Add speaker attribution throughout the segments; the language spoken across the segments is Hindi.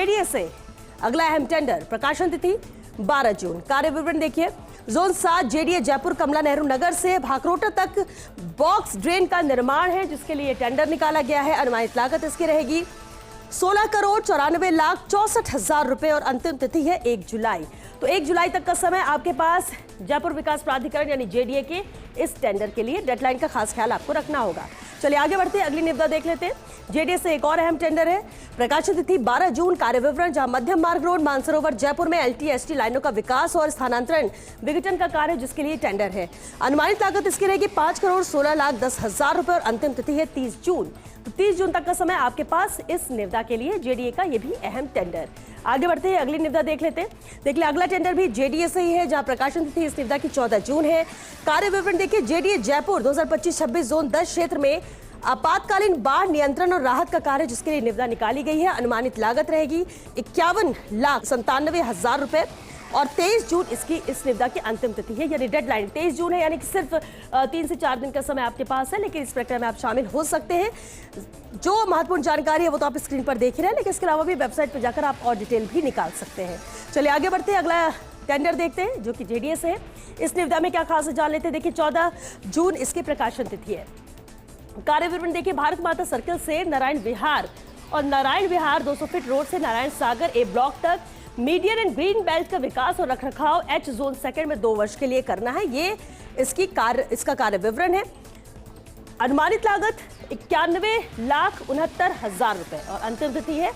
Speaker 1: जेडीए से अगला अहम टेंडर, प्रकाशन तिथि 12 जून। कार्य विवरण देखिए। जोन 7 जेडीए जयपुर कमला नेहरू नगर से भाखरोटा तक बॉक्स ड्रेन का निर्माण है, जिसके लिए टेंडर निकाला गया है। अनुमानित लागत इसकी रहेगी 16,94,64,00,000 रुपए और अंतिम तिथि है 1 जुलाई। तो 1 जुलाई तक का समय आपके पास जयपुर विकास प्राधिकरण यानी जेडीए के इस टेंडर के लिए डेडलाइन का खास ख्याल आपको रखना होगा। चलिए आगे बढ़ते हैं, अगली निविदा देख लेते हैं। जेडीए से एक और अहम टेंडर है, प्रकाशित तिथि 12 जून। कार्य विवरण, जहां मध्यम मार्ग रोड मानसरोवर जयपुर में एलटी-एसटी लाइनों का विकास और स्थानांतरण विघटन का कार्य, जिसके लिए टेंडर है। अनुमानित लागत इसकी रहेगी 5,16,10,000 रुपए और अंतिम तिथि है 30 जून। तो 30 जून तक का समय आपके पास इस निविदा के लिए जेडीए का ये भी अहम टेंडर। आगे बढ़ते हैं, अगली निविदा देख लेते हैं। देखिए अगला टेंडर भी जेडीए से ही है, जहां प्रकाशन तिथि इस निविदा की 14 जून है। कार्य विवरण देखिए। जेडीए जयपुर 2025-26 जोन 10 क्षेत्र में आपातकालीन बाढ़ नियंत्रण और राहत का कार्य, जिसके लिए निविदा निकाली गई है। अनुमानित लागत रहेगी 51,97,000 रुपए और 23 जून इसकी इस निविदा की अंतिम तिथि है, यानी डेडलाइन 23 जून है, यानी कि सिर्फ 3 से 4 दिन का समय आपके पास है, लेकिन इस प्रक्रिया में आप शामिल हो सकते हैं। जो महत्वपूर्ण जानकारी है वो तो आप स्क्रीन पर देख रहे हैं, लेकिन इसके अलावा भी वेबसाइट पर जाकर आप और डिटेल भी निकाल सकते हैं। चलिए आगे बढ़ते हैं, अगला टेंडर देखते हैं जो कि जेडीए से है। इस निविदा में क्या खास जान लेते हैं। देखिए 14 जून इसकी प्रकाशन तिथि है। कार्य विवरण देखिए। भारत माता सर्कल से नारायण विहार और नारायण विहार 200 फीट रोड से नारायण सागर ए ब्लॉक तक मीडियन एंड ग्रीन बेल्ट का विकास और रखरखाव एच जोन सेकंड में 2 वर्ष के लिए करना है। ये इसका कार्य विवरण है। अनुमानित लागत 91,69,000 रुपए और अंतिम तिथि है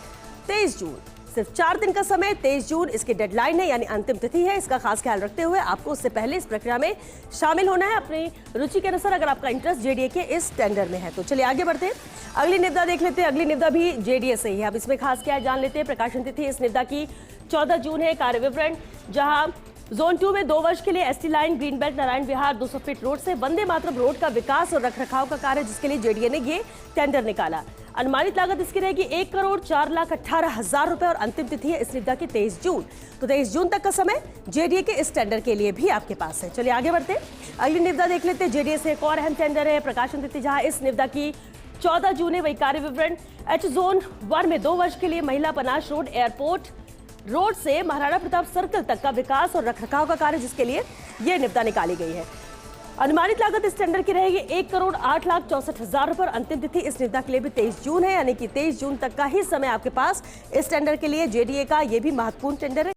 Speaker 1: 23 जून। सिर्फ 4 दिन का समय, 23 जून इसकी डेडलाइन है, यानी अंतिम तिथि है। इसका खास ख्याल रखते हुए आपको उससे पहले इस प्रक्रिया में शामिल होना है अपनी रुचि के अनुसार, अगर आपका इंटरेस्ट जेडीए के इस टेंडर में है। तो चलिए आगे बढ़ते हैं, अगली निविदा देख लेते हैं। अगली निविदा भी जेडीए से ही है। अब इसमें खास क्या जान लेते हैं। प्रकाशन तिथि इस निविदा की 14 जून है। कार्य विवरण, जहां जोन 2 में 2 वर्ष के लिए ST line green belt Narayan Vihar 200 feet road से वंदे मातरम रोड का विकास और रखरखाव का कार्य, जिसके लिए जेडीए ने ये टेंडर निकाला। अनुमानित लागत इसकी रहेगी 1,04,18,000 रुपए और अंतिम तिथि है इस निविदा की 23 जून। तो 23 जून तक का समय जेडीए के इस टेंडर के लिए भी आपके पास है। चलिए आगे बढ़ते हैं, अगली निविदा देख लेते हैं। जेडीए से एक और अहम टेंडर है, प्रकाशन तिथि जहां इस निविदा की 14 जून है। वही कार्य विवरण, एच जोन 1 में 2 वर्ष के लिए महिला पनाश रोड एयरपोर्ट रोड से महाराणा प्रताप सर्कल तक का विकास और रखरखाव का कार्य, जिसके लिए यह निविदा निकाली गई है। अनुमानित लागत इस टेंडर की रहेगी 1,08,64,00,000 रुपए और अंतिम तिथि इस निविदा के लिए भी 23 जून है, यानी कि 23 जून तक का ही समय आपके पास इस टेंडर के लिए। जेडीए का यह भी महत्वपूर्ण टेंडर है।